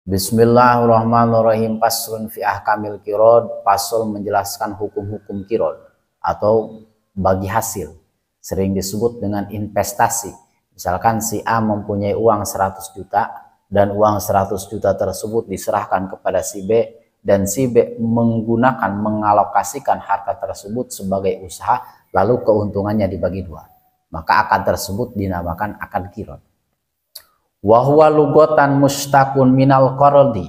Bismillahirrahmanirrahim. Faslun fi ahkamil qirad. Fasl menjelaskan hukum-hukum qirad atau bagi hasil. Sering disebut dengan investasi. Misalkan si A mempunyai uang 100 juta dan uang 100 juta tersebut diserahkan kepada si B dan si B mengalokasikan harta tersebut sebagai usaha, lalu keuntungannya dibagi dua. Maka akad tersebut dinamakan akad qirad. Wa huwa lugatan mustaqun minal qardi.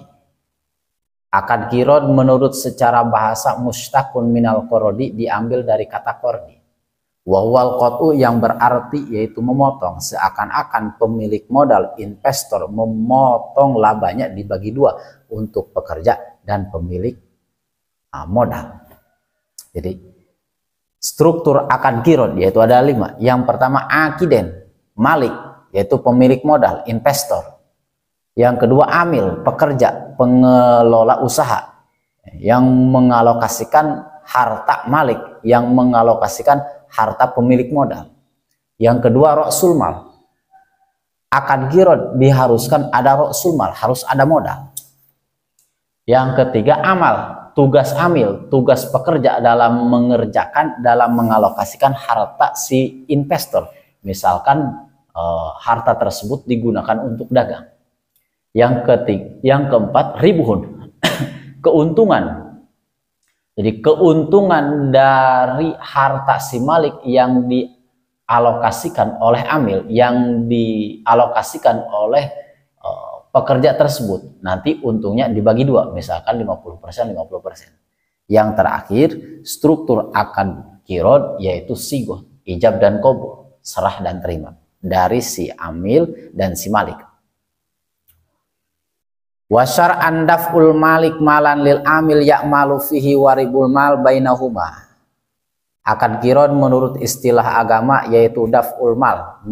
Akad qirad menurut secara bahasa mustaqun minal qardi, diambil dari kata qardi. Wa huwal qat'u, yang berarti yaitu memotong, seakan-akan pemilik modal investor memotong labanya dibagi dua untuk pekerja dan pemilik modal. Jadi struktur akad qirad yaitu ada 5. Yang pertama akiden, malik, yaitu pemilik modal, investor. Yang kedua amil, pekerja, pengelola usaha, yang mengalokasikan harta malik, yang mengalokasikan harta pemilik modal. Yang kedua ra'sul mal. Akad qirad diharuskan ada ra'sul mal, harus ada modal. Yang ketiga amal, tugas amil, tugas pekerja dalam mengerjakan, dalam mengalokasikan harta si investor. Misalkan harta tersebut digunakan untuk dagang. Yang keempat ribuhun, keuntungan. Jadi keuntungan dari harta si malik yang dialokasikan oleh amil, yang dialokasikan oleh pekerja tersebut, nanti untungnya dibagi dua, misalkan 50%, 50%. Yang terakhir struktur akad qirad yaitu sigoh, ijab dan qabul, serah dan terima dari si amil dan si malik. Wa syar'an daf'ul malik malan lil amil ya'malu fihi waribul mal bainahuma. Akad qirad menurut istilah agama yaitu daf'ul mal,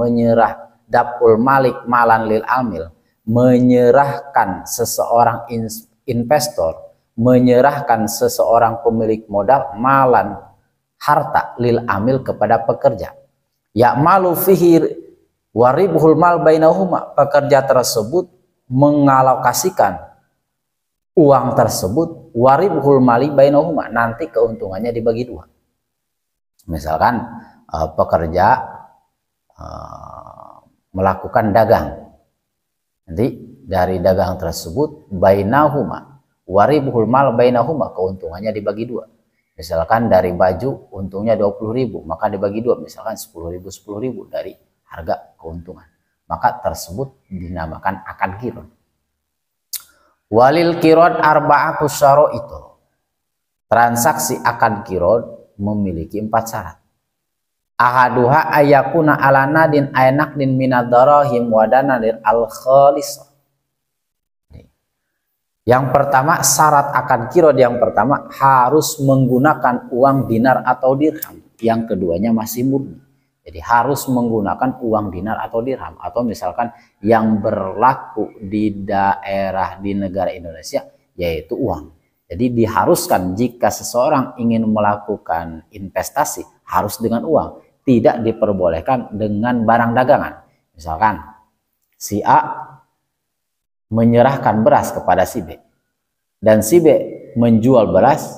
daf'ul malik malan lil amil, menyerahkan seseorang investor, menyerahkan seseorang pemilik modal malan, harta, lil amil, kepada pekerja. Ya'malu fihi waribuhul mal bainahuma, pekerja tersebut mengalokasikan uang tersebut, waribuhul mali bainahuma, nanti keuntungannya dibagi dua. Misalkan pekerja melakukan dagang, nanti dari dagang tersebut bainahuma waribuhul mal bainahuma, keuntungannya dibagi dua. Misalkan dari baju untungnya 20.000, maka dibagi dua, misalkan 10.000 10.000 dari harga keuntungan, maka tersebut dinamakan akad qirad. Walil qirad arba'atu syara'it. Transaksi akad qirad memiliki 4 syarat. Ahaduha ayakuna ala nadin ainaqdin minad darahim wa danadir al khalis. Yang pertama, syarat akad qirad yang pertama harus menggunakan uang dinar atau dirham. Yang keduanya masih murni. Jadi harus menggunakan uang dinar atau dirham, atau misalkan yang berlaku di daerah di negara Indonesia yaitu uang. Jadi diharuskan jika seseorang ingin melakukan investasi harus dengan uang, tidak diperbolehkan dengan barang dagangan. Misalkan si A menyerahkan beras kepada si B dan si B menjual beras,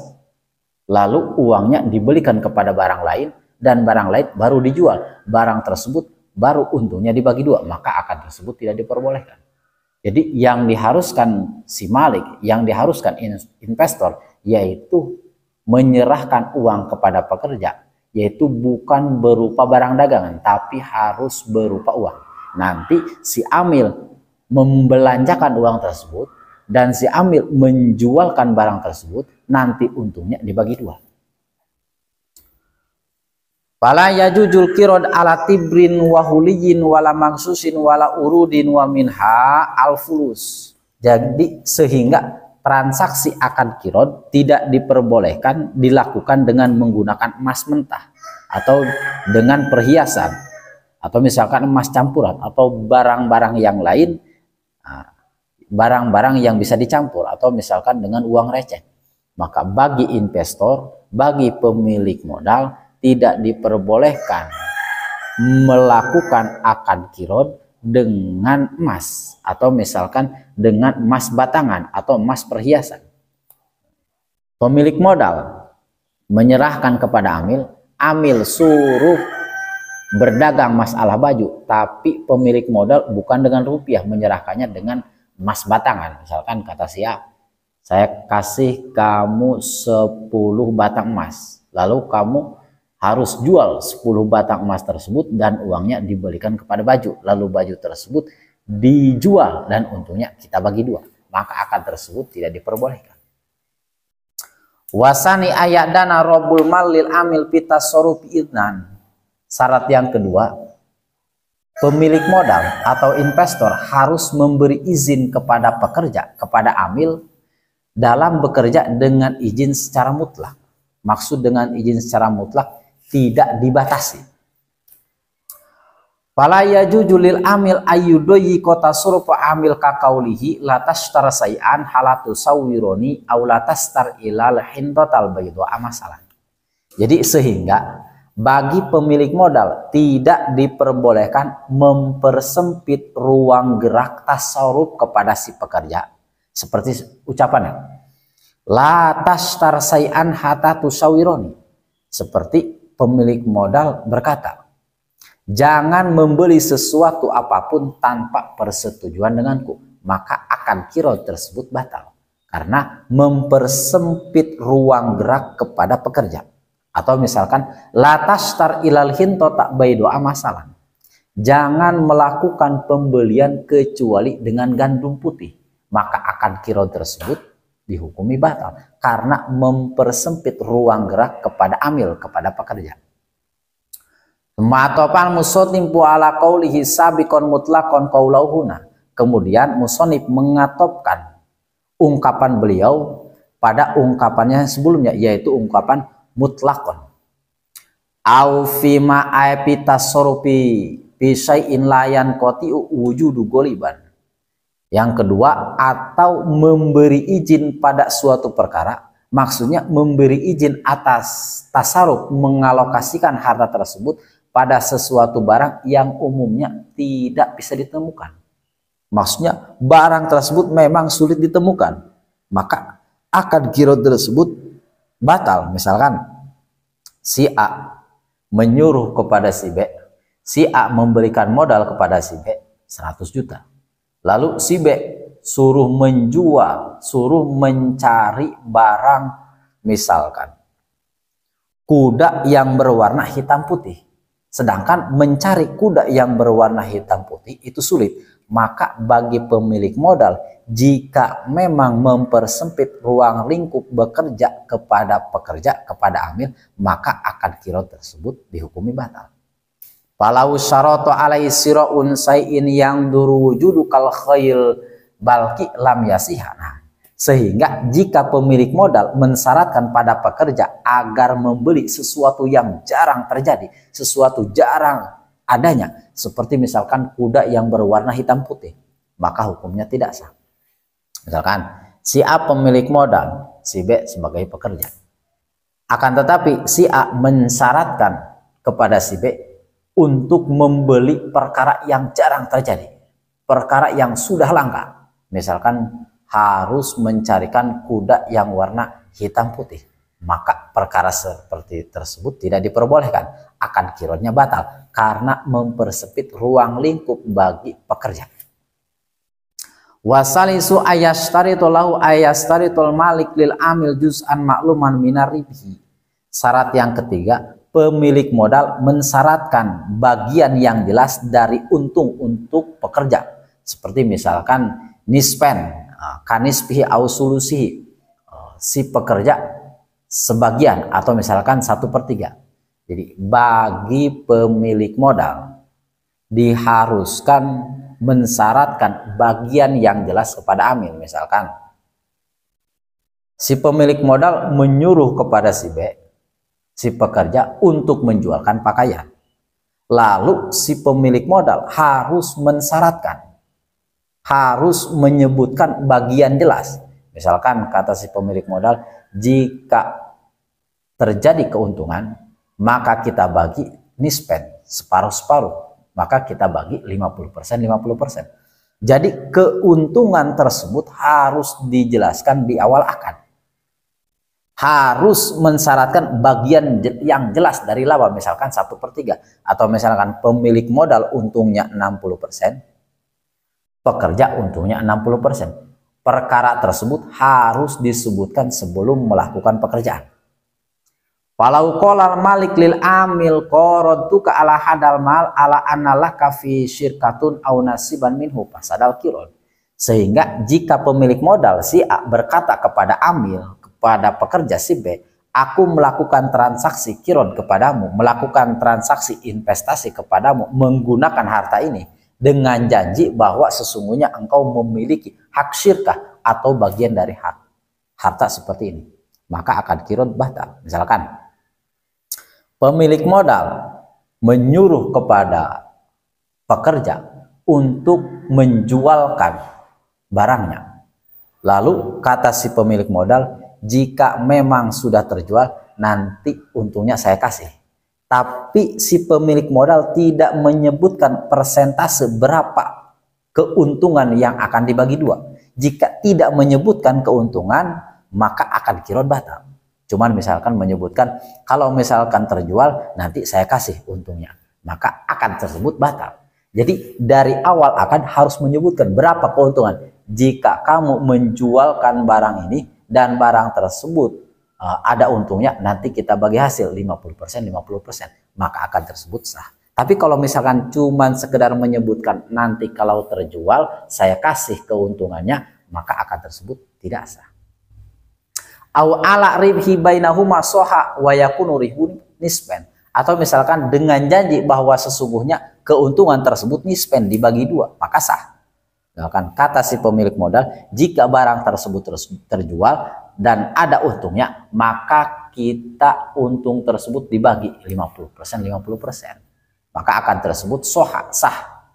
lalu uangnya dibelikan kepada barang lain dan barang lain baru dijual, barang tersebut baru untungnya dibagi dua, maka akad tersebut tidak diperbolehkan. Jadi yang diharuskan si malik, yang diharuskan investor, yaitu menyerahkan uang kepada pekerja, yaitu bukan berupa barang dagangan, tapi harus berupa uang. Nanti si amil membelanjakan uang tersebut dan si amil menjualkan barang tersebut, nanti untungnya dibagi dua. Fala yajujul qirad ala tibrin wa huliyin wala maksusin wala urudin wa minha al-fulus. Jadi sehingga transaksi akad qirad tidak diperbolehkan dilakukan dengan menggunakan emas mentah atau dengan perhiasan, atau misalkan emas campuran atau barang-barang yang lain, barang-barang yang bisa dicampur, atau misalkan dengan uang receh. Maka bagi investor, bagi pemilik modal tidak diperbolehkan melakukan akad qirad dengan emas atau misalkan dengan emas batangan atau emas perhiasan. Pemilik modal menyerahkan kepada amil, amil suruh berdagang masalah baju, tapi pemilik modal bukan dengan rupiah, menyerahkannya dengan emas batangan. Misalkan kata si A, saya kasih kamu 10 batang emas, lalu kamu harus jual 10 batang emas tersebut dan uangnya diberikan kepada baju, lalu baju tersebut dijual dan untungnya kita bagi 2, maka akad tersebut tidak diperbolehkan. Wasani ayat dana robul malil amil pita sorup idnan. Syarat yang kedua, pemilik modal atau investor harus memberi izin kepada pekerja, kepada amil dalam bekerja dengan izin secara mutlak. Maksud dengan izin secara mutlak tidak dibatasi. Fala yajuzu lil amil ayyudoyi kota surupa amil kakaulihi latas tarasai'an halatu sawironi aw latas tarilal hintotal baydo amasalan. Jadi sehingga bagi pemilik modal tidak diperbolehkan mempersempit ruang gerak tasarruf kepada si pekerja. Seperti ucapannya, latas tarsai'an hatta tusawironi. Seperti pemilik modal berkata, jangan membeli sesuatu apapun tanpa persetujuan denganku, maka akan kirot tersebut batal karena mempersempit ruang gerak kepada pekerja. Atau misalkan latas tar ilal hinto tak baido amasalan, jangan melakukan pembelian kecuali dengan gandum putih, maka akan kirot tersebut dihukumi batal karena mempersempit ruang gerak kepada amil, kepada pekerja. Matopan musotim pu ala qaulihi sabiqon mutlaqon qaulauhuna. Kemudian musonib mengatopkan ungkapan beliau pada ungkapannya sebelumnya, yaitu ungkapan mutlaqon. Au fima aipita sorupi bisai'in layan qati'u wujudu goliban. Yang kedua, atau memberi izin pada suatu perkara, maksudnya memberi izin atas tasarruf, mengalokasikan harta tersebut pada sesuatu barang yang umumnya tidak bisa ditemukan. Maksudnya barang tersebut memang sulit ditemukan, maka akad qirot tersebut batal. Misalkan si A menyuruh kepada si B, si A memberikan modal kepada si B 100 juta. Lalu si B suruh menjual, suruh mencari barang, misalkan kuda yang berwarna hitam putih. Sedangkan mencari kuda yang berwarna hitam putih itu sulit. Maka bagi pemilik modal, jika memang mempersempit ruang lingkup bekerja kepada pekerja, kepada amil, maka akad qirot tersebut dihukumi batal. Falau syaratu alai sira'un say'in yang duru wujudu kal khayl balki lam yasiha. Nah, sehingga jika pemilik modal mensyaratkan pada pekerja agar membeli sesuatu yang jarang terjadi, sesuatu jarang adanya, seperti misalkan kuda yang berwarna hitam putih, maka hukumnya tidak sah. Misalkan si A pemilik modal, si B sebagai pekerja. Akan tetapi si A mensyaratkan kepada si B untuk membeli perkara yang jarang terjadi, perkara yang sudah langka. Misalkan harus mencarikan kuda yang warna hitam putih, maka perkara seperti tersebut tidak diperbolehkan, akan qirotnya batal karena mempersempit ruang lingkup bagi pekerja. Wasalisu ayastaritu lahu ayastaritul malik lil amil juz'an ma'luman minar ribhi. Syarat yang ketiga, pemilik modal mensyaratkan bagian yang jelas dari untung untuk pekerja. Seperti misalkan nispen, kanisbihi ausulusihi, si pekerja sebagian atau misalkan 1/3. Jadi bagi pemilik modal diharuskan mensyaratkan bagian yang jelas kepada amil. Misalkan si pemilik modal menyuruh kepada si B, si pekerja, untuk menjualkan pakaian. Lalu si pemilik modal harus mensyaratkan, harus menyebutkan bagian jelas. Misalkan kata si pemilik modal, jika terjadi keuntungan maka kita bagi nispen, separuh-separuh. maka kita bagi 50%, 50%. Jadi keuntungan tersebut harus dijelaskan di awal akad. Harus mensyaratkan bagian yang jelas dari laba, misalkan 1/3, atau misalkan pemilik modal untungnya 60%, pekerja untungnya 60%. Perkara tersebut harus disebutkan sebelum melakukan pekerjaan. Walau qolal malik lil amil qaradtuka ala hadal mal ala annalaka fi syirkatun aw nasiban minhu fasadal qirad. Sehingga jika pemilik modal si A berkata kepada amil, kepada pekerja si B, aku melakukan transaksi qirad kepadamu, melakukan transaksi investasi kepadamu menggunakan harta ini dengan janji bahwa sesungguhnya engkau memiliki hak syirkah atau bagian dari hak harta seperti ini, maka akad qirad batal. Misalkan pemilik modal menyuruh kepada pekerja untuk menjualkan barangnya. Lalu kata si pemilik modal, jika memang sudah terjual, nanti untungnya saya kasih. Tapi si pemilik modal tidak menyebutkan persentase berapa keuntungan yang akan dibagi dua. Jika tidak menyebutkan keuntungan, maka akad qirad batal. Cuman misalkan menyebutkan kalau misalkan terjual nanti saya kasih untungnya, maka akad tersebut batal. Jadi dari awal akad harus menyebutkan berapa keuntungan. Jika kamu menjualkan barang ini dan barang tersebut ada untungnya, nanti kita bagi hasil 50%, 50%, maka akad tersebut sah. Tapi kalau misalkan cuman sekedar menyebutkan nanti kalau terjual saya kasih keuntungannya, maka akad tersebut tidak sah. Au ala ribhi bainahuma soha wa yakunu ribun nisben, atau misalkan dengan janji bahwa sesungguhnya keuntungan tersebut nisben dibagi dua, maka sah. Misalkan kata si pemilik modal, jika barang tersebut terjual dan ada untungnya, maka kita untung tersebut dibagi 50%, 50%, maka akan tersebut soha, sah.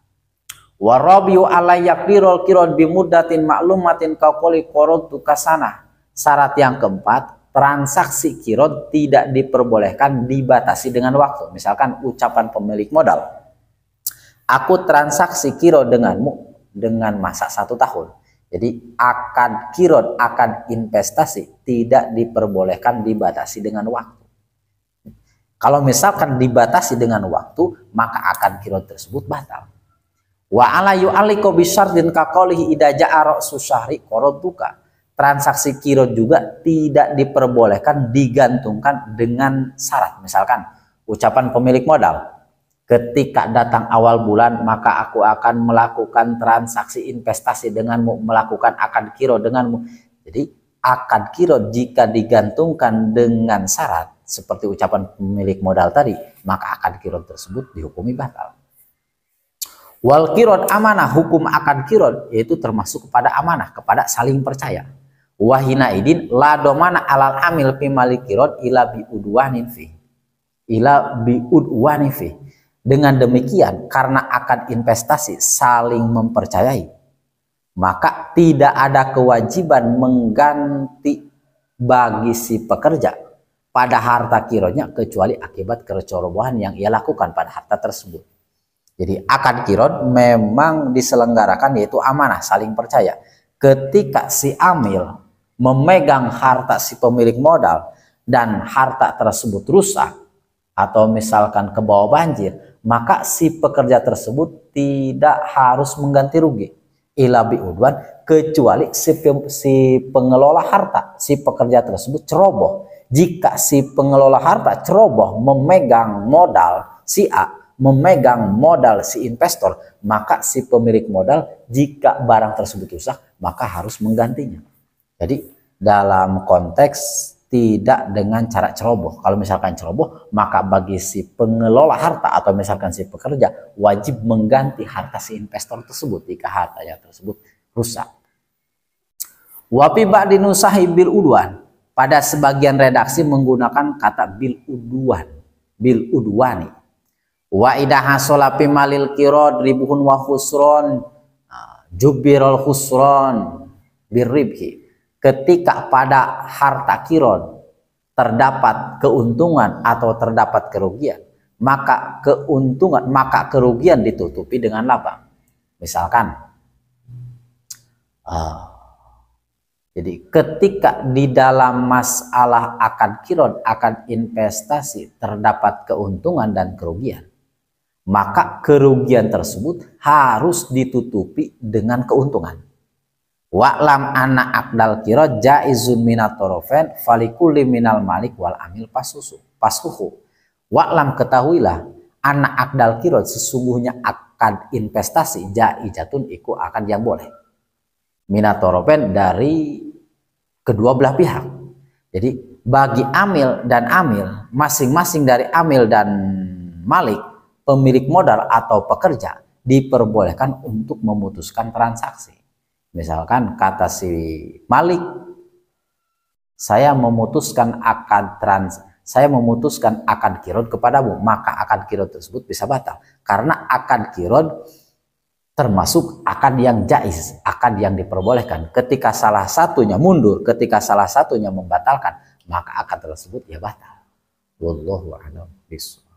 Warabiu ala yakdirul qirad bimuddatin ma'lumatin kaqoli qaradu kasana. Syarat yang keempat, transaksi qirad tidak diperbolehkan dibatasi dengan waktu. Misalkan ucapan pemilik modal, aku transaksi qirad denganmu dengan masa 1 tahun. Jadi akad qirad, akad investasi tidak diperbolehkan dibatasi dengan waktu. Kalau misalkan dibatasi dengan waktu, maka akad qirad tersebut batal. Wa ala yu'alliqu bisyardin kaqalihi idza ja'a ra'su syahri qaradtuka. Transaksi qirad juga tidak diperbolehkan digantungkan dengan syarat. Misalkan ucapan pemilik modal, ketika datang awal bulan maka aku akan melakukan transaksi investasi denganmu, melakukan akad qirad denganmu. Jadi akad qirad jika digantungkan dengan syarat seperti ucapan pemilik modal tadi, maka akad qirad tersebut dihukumi batal. Wal qirad amanah, hukum akad qirad yaitu termasuk kepada amanah, kepada saling percaya. Wahina idin la domana alal amil fi malik qirad ila bi udwanin fi Dengan demikian, karena akad investasi saling mempercayai, maka tidak ada kewajiban mengganti bagi si pekerja pada harta qiradnya kecuali akibat kecerobohan yang ia lakukan pada harta tersebut. Jadi akad qirad memang diselenggarakan yaitu amanah, saling percaya. Ketika si amil memegang harta si pemilik modal dan harta tersebut rusak atau misalkan ke bawah banjir, maka si pekerja tersebut tidak harus mengganti rugi ila biudwan, kecuali si pengelola harta, si pekerja tersebut ceroboh. Jika si pengelola harta ceroboh memegang modal si A, memegang modal si investor, maka si pemilik modal jika barang tersebut rusak maka harus menggantinya. Jadi dalam konteks tidak dengan cara ceroboh. Kalau misalkan ceroboh, maka bagi si pengelola harta atau misalkan si pekerja wajib mengganti harta si investor tersebut jika hartanya tersebut rusak. Wa fi ba'di nusahi bil udwan, pada sebagian redaksi menggunakan kata bil udwan, bil udwani. Wa idha hasala fi malil qirad ribuhun wa khusron jubirul khusron birribhi. Ketika pada harta qirad terdapat keuntungan atau terdapat kerugian, maka keuntungan, maka kerugian ditutupi dengan laba. Misalkan jadi ketika di dalam masalah akad kirot, akad investasi terdapat keuntungan dan kerugian, maka kerugian tersebut harus ditutupi dengan keuntungan. Wa'lam anna akdal kirot jaizun minat torofen falikuli minal malik wal amil pasuhu. Wa'lam, ketahuilah, anna akdal kirot, sesungguhnya akad investasi jaizatun iku akad yang boleh. Minat torofen, dari kedua belah pihak. Jadi bagi amil dan amil, masing-masing dari amil dan malik, pemilik modal atau pekerja, diperbolehkan untuk memutuskan transaksi. Misalkan kata si malik, saya memutuskan akad kirot kepadamu, maka akad kirot tersebut bisa batal. Karena akad kirot termasuk akad yang jaiz, akad yang diperbolehkan. Ketika salah satunya mundur, ketika salah satunya membatalkan, maka akad tersebut ya batal. Wallahu a'lam bishawab.